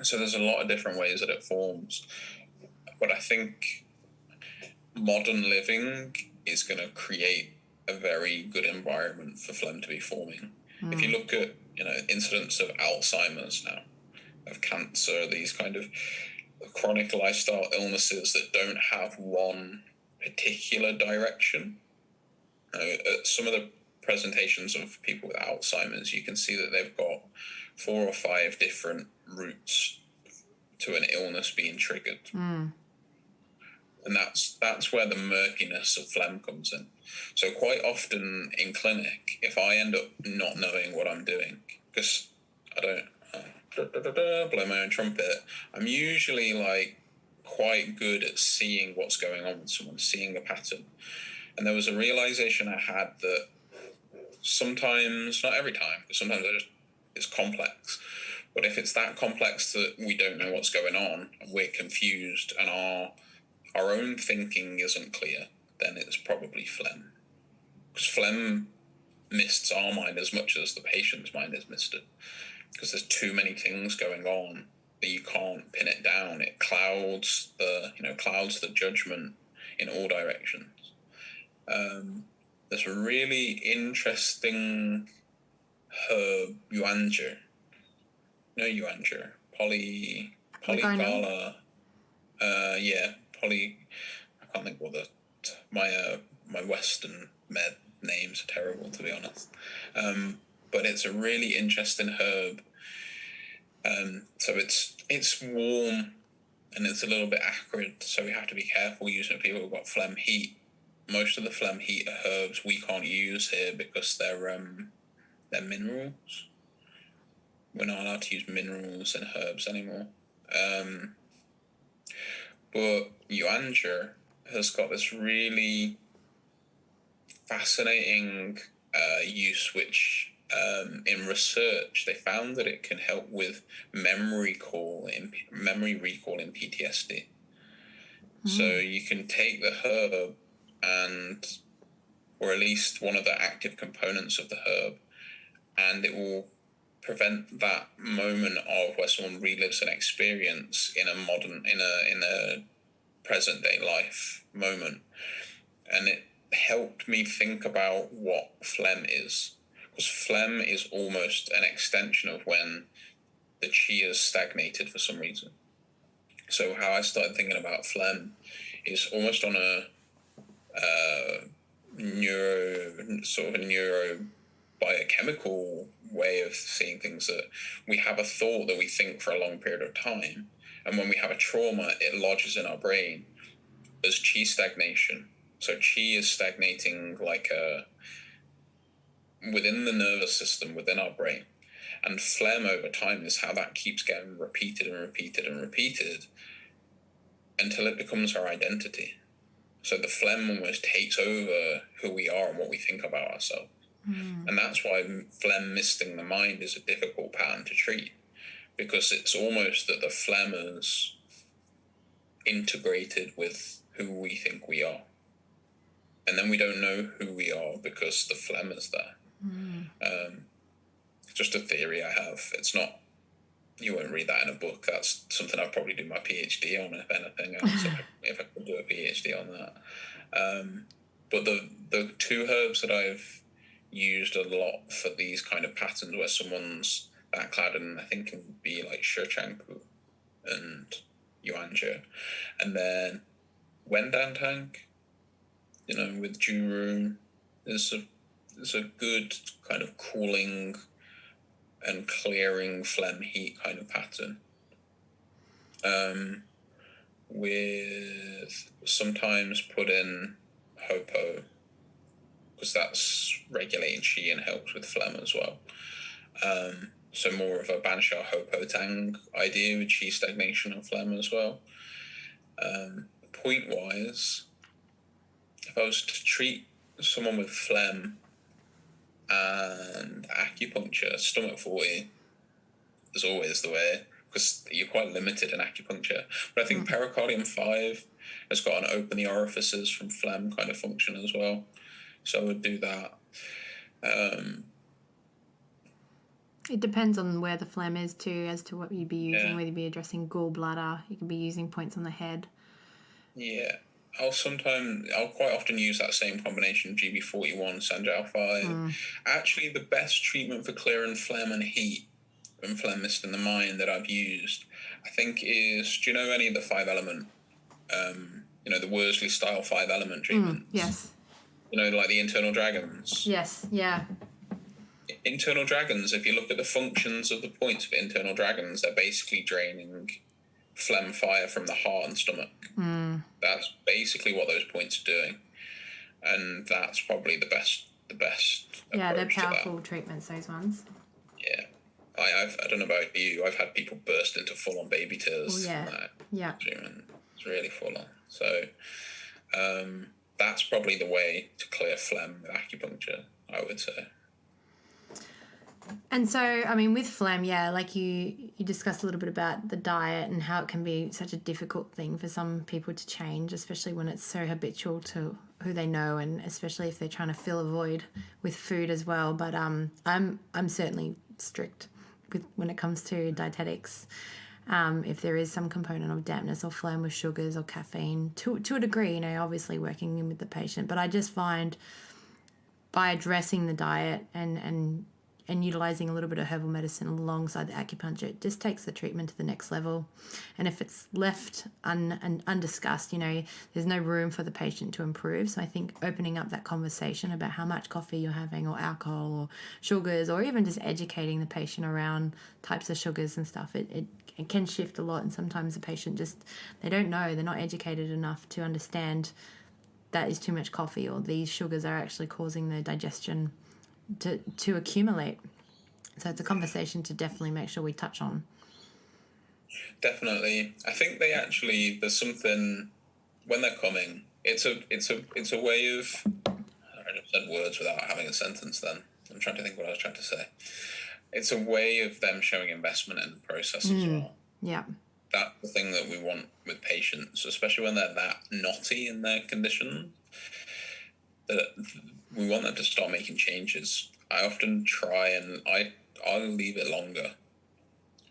So there's a lot of different ways that it forms. But I think modern living is going to create a very good environment for phlegm to be forming. If you look at, incidents of Alzheimer's now, of cancer, these kind of chronic lifestyle illnesses that don't have one particular direction. At some of the presentations of people with Alzheimer's, you can see that they've got 4 or 5 different routes to an illness being triggered. And that's where the murkiness of phlegm comes in. So quite often in clinic, if I end up not knowing what I'm doing, because I don't blow my own trumpet, I'm usually like quite good at seeing what's going on with someone, seeing the pattern. And there was a realization I had that sometimes, not every time, but sometimes it's complex. But if it's that complex that we don't know what's going on, and we're confused, and our own thinking isn't clear, then it's probably phlegm. Because phlegm mists our mind as much as the patient's mind is misted. Because there's too many things going on that you can't pin it down. It clouds the judgment in all directions. There's a really interesting herb, yuanger. Yuanger, polygala. I can't think what my Western med names are terrible, to be honest. But it's a really interesting herb. So it's warm and it's a little bit acrid, so we have to be careful using it. People who've got phlegm heat. Most of the phlegm heat herbs we can't use here because they're minerals. We're not allowed to use minerals in herbs anymore. But yuanger has got this really fascinating use, which in research they found that it can help with memory recall in PTSD. So you can take the herb or at least one of the active components of the herb, and it will prevent that moment of where someone relives an experience in a present day life moment. And it helped me think about what phlegm is, because phlegm is almost an extension of when the chi is stagnated for some reason. So how I started thinking about phlegm is almost on a neurobiochemical way of seeing things, that we have a thought that we think for a long period of time, and when we have a trauma, it lodges in our brain as chi stagnation. So chi is stagnating within the nervous system, within our brain. And phlegm over time is how that keeps getting repeated and repeated and repeated until it becomes our identity. So the phlegm almost takes over who we are and what we think about ourselves. And that's why phlegm misting the mind is a difficult pattern to treat, because it's almost that the phlegm is integrated with who we think we are. And then we don't know who we are because the phlegm is there. Just a theory I have. It's not, you won't read that in a book. That's something I'd probably do my PhD on, if anything, if I could do a PhD on that. But the 2 herbs that I've used a lot for these kind of patterns where someone's that clouded, and I think it would be like Shechangpu and yuanger. And then Wendantang, with Juru, is a good kind of cooling and clearing phlegm heat kind of pattern. With sometimes put in Hopo, because that's regulating chi and helps with phlegm as well. So more of a Bansha Hopo Tang idea with chi stagnation and phlegm as well. Point wise, if I was to treat someone with phlegm and acupuncture, stomach 40 is always the way, because you're quite limited in acupuncture. But I think pericardium 5 has got an open the orifices from phlegm kind of function as well. So I would do that. It depends on where the phlegm is too, as to what you'd be using, whether you'd be addressing gallbladder. You could be using points on the head. Yeah. I'll quite often use that same combination, GB41, Sanjal 5. Actually, the best treatment for clearing phlegm and heat and phlegm mist in the mind that I've used, I think is, do you know any of the 5-element, the Worsley style 5-element treatments? Yes. Like the internal dragons? Yes, yeah. Internal dragons, if you look at the functions of the points of internal dragons, they're basically draining phlegm fire from the heart and stomach. That's basically what those points are doing, and that's probably the best Yeah, they're approach powerful treatments, those ones. Yeah, I don't know about you, I've had people burst into full-on baby tears. Oh, yeah. From that Yeah. treatment. It's really full-on. So that's probably the way to clear phlegm with acupuncture, I would say. And so, I mean, with phlegm, yeah, like you discussed a little bit about the diet and how it can be such a difficult thing for some people to change, especially when it's so habitual to who they know, and especially if they're trying to fill a void with food as well. But I'm certainly strict when it comes to dietetics. If there is some component of dampness or phlegm with sugars or caffeine, to a degree, obviously working in with the patient. But I just find by addressing the diet and utilising a little bit of herbal medicine alongside the acupuncture, it just takes the treatment to the next level. And if it's left undiscussed, there's no room for the patient to improve. So I think opening up that conversation about how much coffee you're having or alcohol or sugars, or even just educating the patient around types of sugars and stuff, it can shift a lot. And sometimes the patient they don't know, they're not educated enough to understand that is too much coffee, or these sugars are actually causing the digestion to accumulate. So it's a conversation to definitely make sure we touch on. Definitely. I think there's something when they're coming, it's a way of, I just said words without having a sentence then. I'm trying to think what I was trying to say. It's a way of them showing investment in the process as well. Yeah. That's the thing that we want with patients, especially when they're that knotty in their condition, that we want them to start making changes. I often try and I'll leave it longer.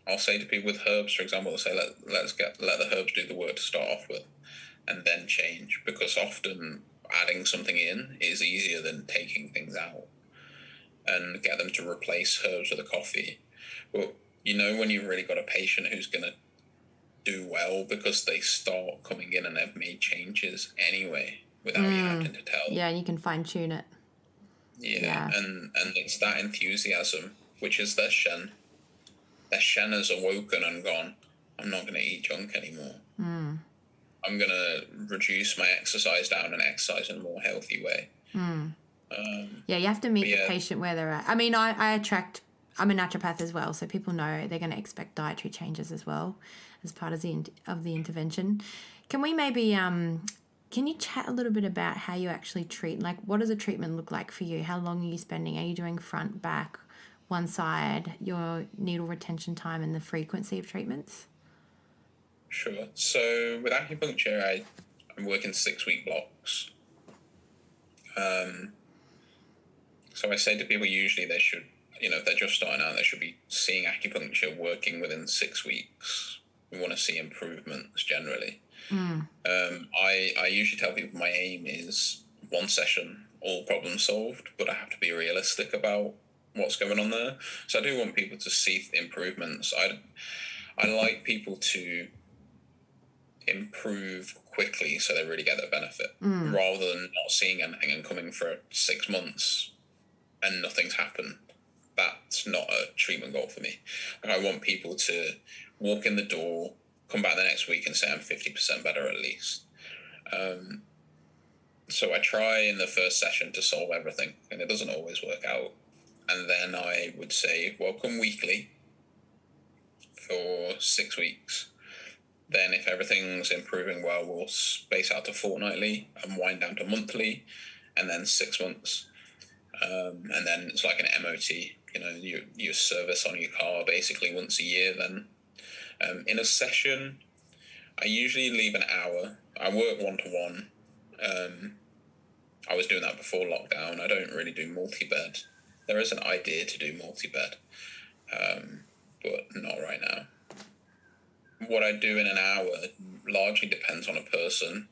I'll say to people with herbs, for example, I'll say let the herbs do the work to start off with, and then change, because often adding something in is easier than taking things out, and get them to replace herbs with a coffee. But when you've really got a patient who's going to do well because they start coming in and they've made changes anyway without you having to tell them. Yeah, and you can fine tune it. Yeah. And it's that enthusiasm, which is their Shen. Their Shen has awoken and gone, I'm not going to eat junk anymore. I'm going to reduce my exercise down and exercise in a more healthy way. Yeah, you have to meet the patient where they're at. I mean, I'm a naturopath as well, so people know they're going to expect dietary changes as well as part of the intervention. Can we maybe, can you chat a little bit about how you actually treat? Like, what does a treatment look like for you? How long are you spending? Are you doing front, back, one side, your needle retention time and the frequency of treatments? Sure. So with acupuncture, I'm working 6-week blocks. So I say to people, usually they should, if they're just starting out, they should be seeing acupuncture working within 6 weeks. We want to see improvements generally. I usually tell people my aim is 1 session, all problems solved, but I have to be realistic about what's going on there. So I do want people to see improvements. I like people to improve quickly so they really get the benefit, rather than not seeing anything and coming for 6 months and nothing's happened. That's not a treatment goal for me. I want people to walk in the door, come back the next week and say I'm 50% better at least. So I try in the first session to solve everything, and it doesn't always work out. And then I would say, well, come weekly for 6 weeks. Then if everything's improving well, we'll space out to fortnightly and wind down to monthly, and then 6 months. And then it's like an MOT, your service on your car basically once a year then. In a session, I usually leave an hour. I work 1-to-1. I was doing that before lockdown. I don't really do multi-bed. There is an idea to do multi-bed, but not right now. What I do in an hour largely depends on a person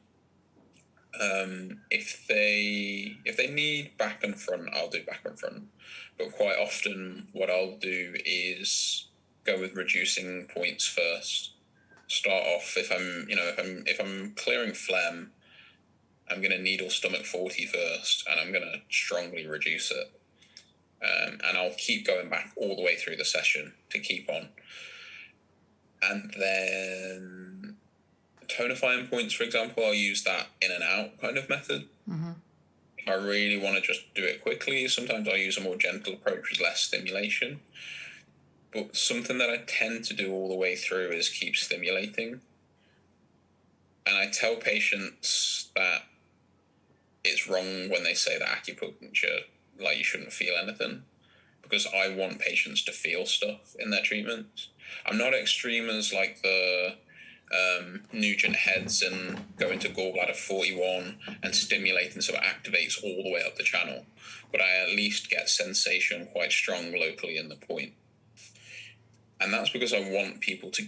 If they need back and front, I'll do back and front. But quite often, what I'll do is go with reducing points first. Start off if I'm clearing phlegm, I'm going to needle stomach 40 first, and I'm going to strongly reduce it. And I'll keep going back all the way through the session to keep on. And then tonifying points, for example, I'll use that in and out kind of method. Mm-hmm. If I really want to just do it quickly, sometimes I'll use a more gentle approach with less stimulation. But something that I tend to do all the way through is keep stimulating. And I tell patients that it's wrong when they say that acupuncture, like, you shouldn't feel anything, because I want patients to feel stuff in their treatments. I'm not extreme as like the Nugent heads and going to gallbladder 41 and stimulating so it activates all the way up the channel, but I at least get sensation quite strong locally in the point. And that's because I want people to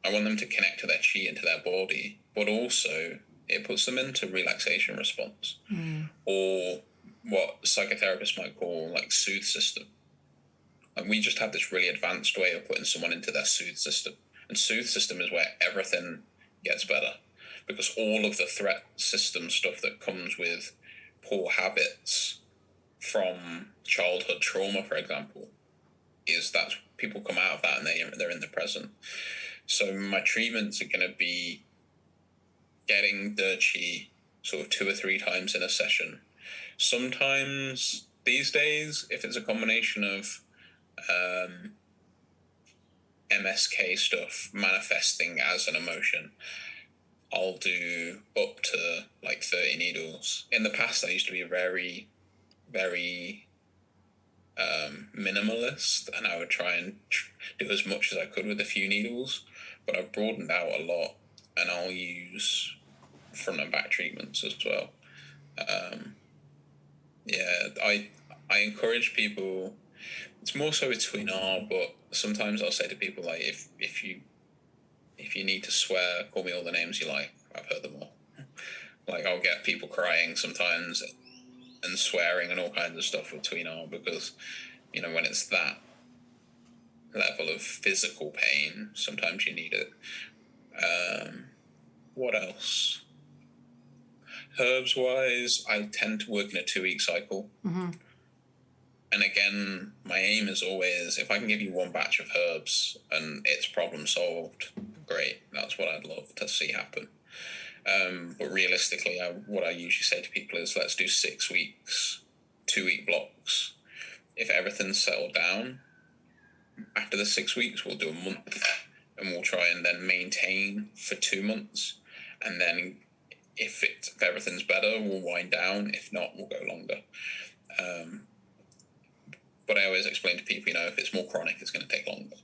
I want them to connect to their chi, into their body, but also it puts them into relaxation response, or what psychotherapists might call like soothe system. And we just have this really advanced way of putting someone into their soothe system. And soothe system is where everything gets better, because all of the threat system stuff that comes with poor habits from childhood trauma, for example, is that people come out of that and they're in the present. So my treatments are going to be getting the chi sort of 2 or 3 times in a session. Sometimes these days, if it's a combination of MSK stuff manifesting as an emotion, I'll do up to like 30 needles. In the past, I used to be very, very minimalist, and I would try and do as much as I could with a few needles, but I've broadened out a lot, and I'll use front and back treatments as well. I encourage people. It's more so with tweenar, but sometimes I'll say to people, like, if you need to swear, call me all the names you like. I've heard them all. Like, I'll get people crying sometimes and swearing and all kinds of stuff with tweenar, because, when it's that level of physical pain, sometimes you need it. What else? Herbs-wise, I tend to work in a 2-week cycle. Mm-hmm. And again, my aim is always, if I can give you one batch of herbs and it's problem solved, great. That's what I'd love to see happen. But realistically, what I usually say to people is, let's do 6 weeks, 2-week blocks. If everything's settled down, after the 6 weeks, we'll do a month, and we'll try and then maintain for 2 months. And then if everything's better, we'll wind down. If not, we'll go longer. But I always explain to people, if it's more chronic, it's going to take longer.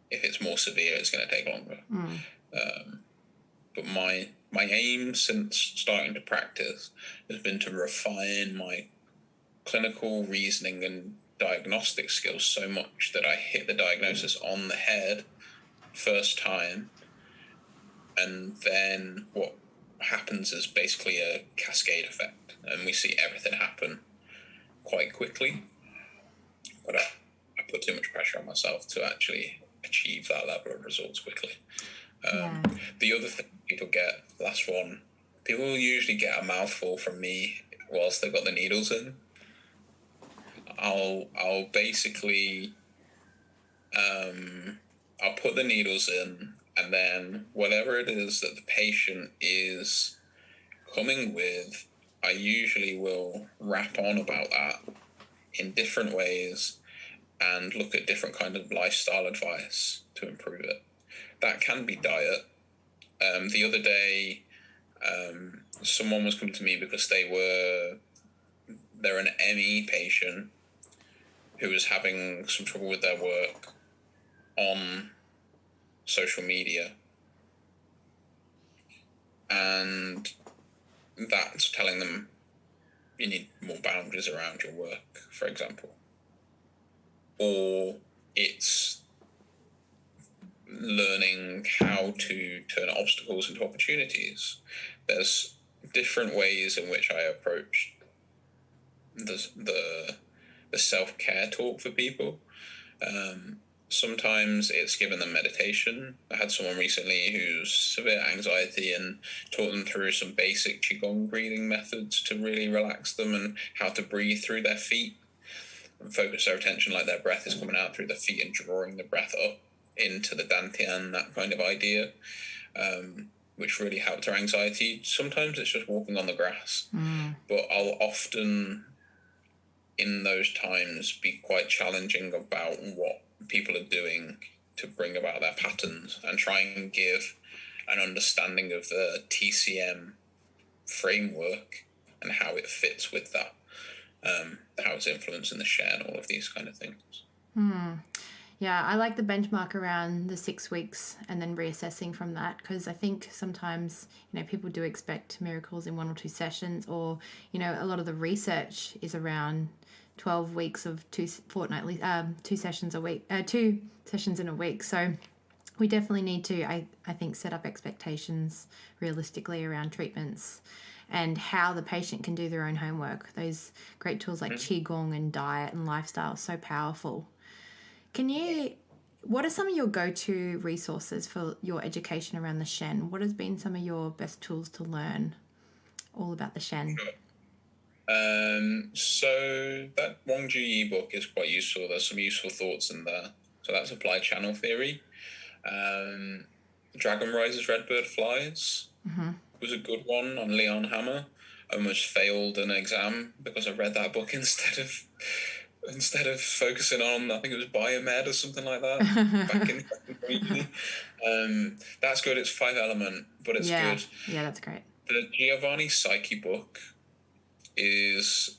If it's more severe, it's going to take longer. But my aim since starting to practice has been to refine my clinical reasoning and diagnostic skills so much that I hit the diagnosis on the head first time, and then what happens is basically a cascade effect, and we see everything happen quite quickly. But I put too much pressure on myself to actually achieve that level of results quickly. The other thing people get, last one, people usually get a mouthful from me whilst they've got the needles in. I'll basically I'll put the needles in, and then whatever it is that the patient is coming with, I usually will rap on about that in different ways and look at different kind of lifestyle advice to improve it. That can be diet. The other day, someone was coming to me because they're an ME patient who was having some trouble with their work on social media, and that's telling them you need more boundaries around your work, for example. Or it's learning how to turn obstacles into opportunities. There's different ways in which I approach the self-care talk for people. Sometimes it's given them meditation. I had someone recently who's severe anxiety and taught them through some basic Qigong breathing methods to really relax them and how to breathe through their feet and focus their attention like their breath is coming out through the feet and drawing the breath up into the dantian, that kind of idea, which really helped their anxiety. Sometimes it's just walking on the grass, but I'll often in those times be quite challenging about what people are doing to bring about their patterns and try and give an understanding of the TCM framework and how it fits with that, how it's influencing the Shen, all of these kind of things. Yeah, I like the benchmark around the 6 weeks and then reassessing from that, because I think sometimes, people do expect miracles in 1 or 2 sessions, or, a lot of the research is around 12 weeks of 2 sessions a week, 2 sessions in a week. So we definitely need to, I think, set up expectations realistically around treatments and how the patient can do their own homework. Those great tools like Qigong and diet and lifestyle are so powerful. What are some of your go-to resources for your education around the Shen? What has been some of your best tools to learn all about the Shen? Sure. So that Wang Ji book is quite useful. There's some useful thoughts in there. So that's applied channel theory. Dragon Rises Redbird Flies was a good one on Leon Hammer. I almost failed an exam because I read that book instead of focusing on, I think it was biomed or something like that back in the that's good. It's 5 element, but it's good. Yeah, that's great. The Giovanni Psyche book is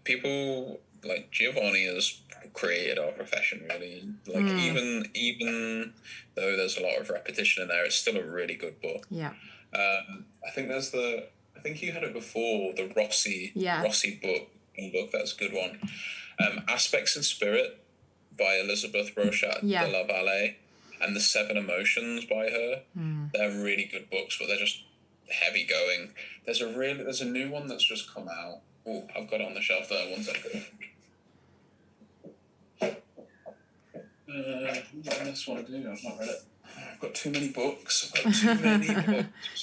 people like Giovanni has created our profession, really. Even though there's a lot of repetition in there, it's still a really good book. Yeah. I think you had it before, the Rossi book. That's a good one. Aspects in Spirit by Elizabeth Rochat de la Valle and The 7 Emotions by her. They're really good books, but they're just heavy going. There's a new one that's just come out. Oh, I've got it on the shelf there. 1 second. What does this want to do? I've not read it. I've got too many books.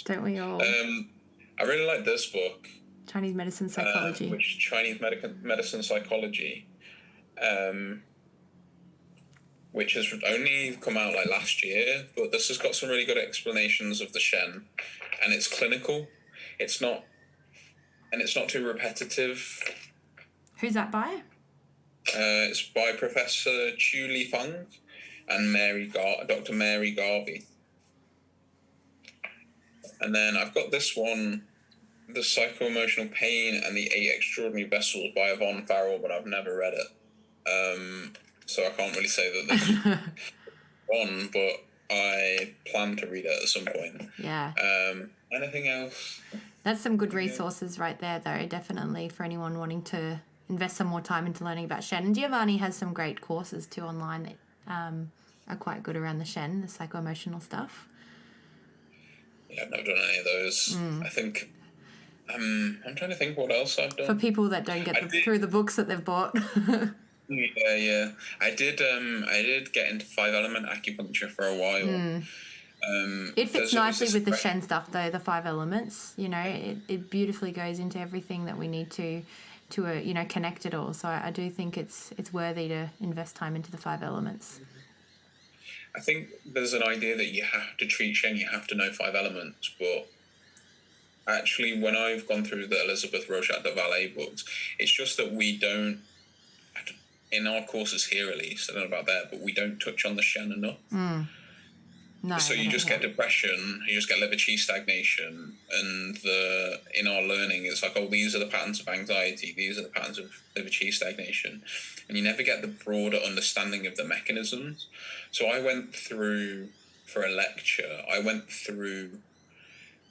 Don't we all? I really like this book. Chinese Medicine Psychology. Chinese Medicine Psychology, which has only come out last year, but this has got some really good explanations of the Shen, and it's clinical. It's not too repetitive. Who's that by? It's by Professor Chu Li Feng and Dr. Mary Garvey. And then I've got this one, The Psycho-Emotional Pain and the 8 Extraordinary Vessels by Yvonne Farrell, but I've never read it. So I can't really say that this is one, but I plan to read it at some point. Yeah. Anything else? That's some good resources right there, though, definitely, for anyone wanting to invest some more time into learning about Shen. And Giovanni has some great courses, too, online that are quite good around the Shen, the psycho-emotional stuff. Yeah, I've never done any of those. I think... I'm trying to think what else I've done. For people that don't get through the books that they've bought. Yeah. I did get into 5-element acupuncture for a while. It fits nicely with the Shen stuff, though, the 5 elements. It beautifully goes into everything that we need to connect it all. So I do think it's worthy to invest time into the 5 elements. I think there's an idea that you have to treat Shen, you have to know 5 elements, but actually, when I've gone through the Elizabeth Rochat de Valle books, it's just that we don't, in our courses here at least, I don't know about that, but we don't touch on the Shen enough. No, so you just get depression, you just get liver qi stagnation, and in our learning, it's these are the patterns of anxiety, these are the patterns of liver qi stagnation, and you never get the broader understanding of the mechanisms. So I went through, for a lecture,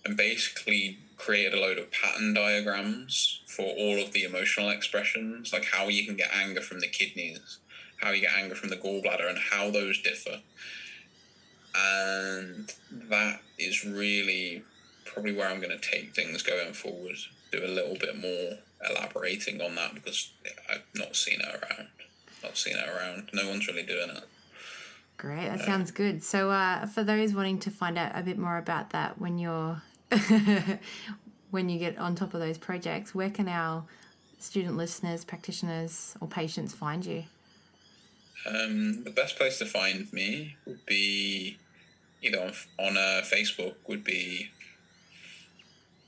and basically created a load of pattern diagrams for all of the emotional expressions, like how you can get anger from the kidneys, how you get anger from the gallbladder, and how those differ. and that is really probably where I'm going to take things going forward. Do a little bit more elaborating on that, because I've not seen it around. No one's really doing it. Great, that sounds good. So for those wanting to find out a bit more about that when you're when you get on top of those projects, where can our student listeners, practitioners or patients find you? The best place to find me would be either on Facebook, would be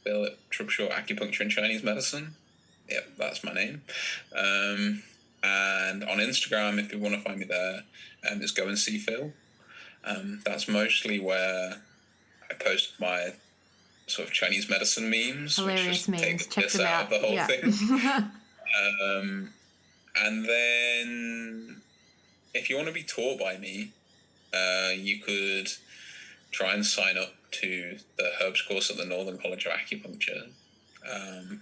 Phil Tubshaw Acupuncture and Chinese Medicine. Yep, that's my name. And on Instagram, if you want to find me there, just go and see Phil. That's mostly where I post my sort of Chinese medicine memes. Hilarious which memes. Take the Check piss them out out. of the whole Yeah. thing. And then if you want to be taught by me, you could try and sign up to the Herbs course at the Northern College of Acupuncture.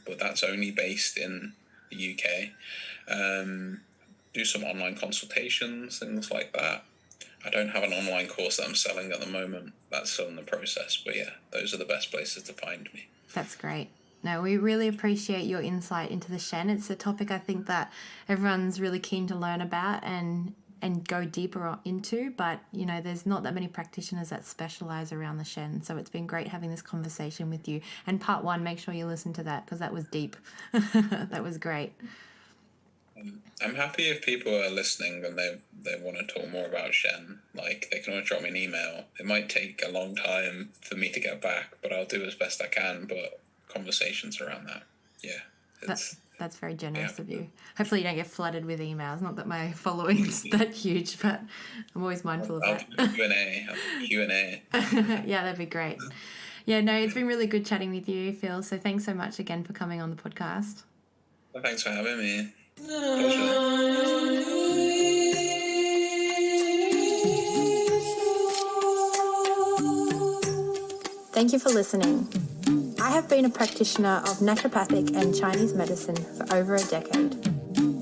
But that's only based in the UK. Do some online consultations, things like that. I don't have an online course that I'm selling at the moment. That's still in the process. But yeah, those are the best places to find me. That's great. No, we really appreciate your insight into the Shen. It's a topic I think that everyone's really keen to learn about and go deeper into, but you know, there's not that many practitioners that specialize around the Shen. So it's been great having this conversation with you. And part 1, make sure you listen to that, because that was deep. That was great. I'm happy if people are listening and they want to talk more about Shen. Like, they can always drop me an email. It might take a long time for me to get back, but I'll do as best I can. But conversations around that, yeah, that's very generous of you. Hopefully you don't get flooded with emails. Not that my following's that huge, but I'm always mindful of that. I'll do Q&A. Yeah, that'd be great. Yeah, no, it's been really good chatting with you, Phil. So thanks so much again for coming on the podcast. Well, thanks for having me. Thank you for listening. I have been a practitioner of naturopathic and Chinese medicine for over a decade.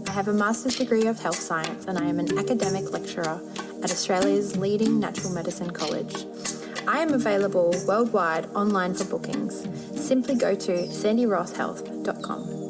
I have a master's degree of health science and I am an academic lecturer at Australia's leading natural medicine college. I am available worldwide online for bookings. Simply go to sandyrosshealth.com.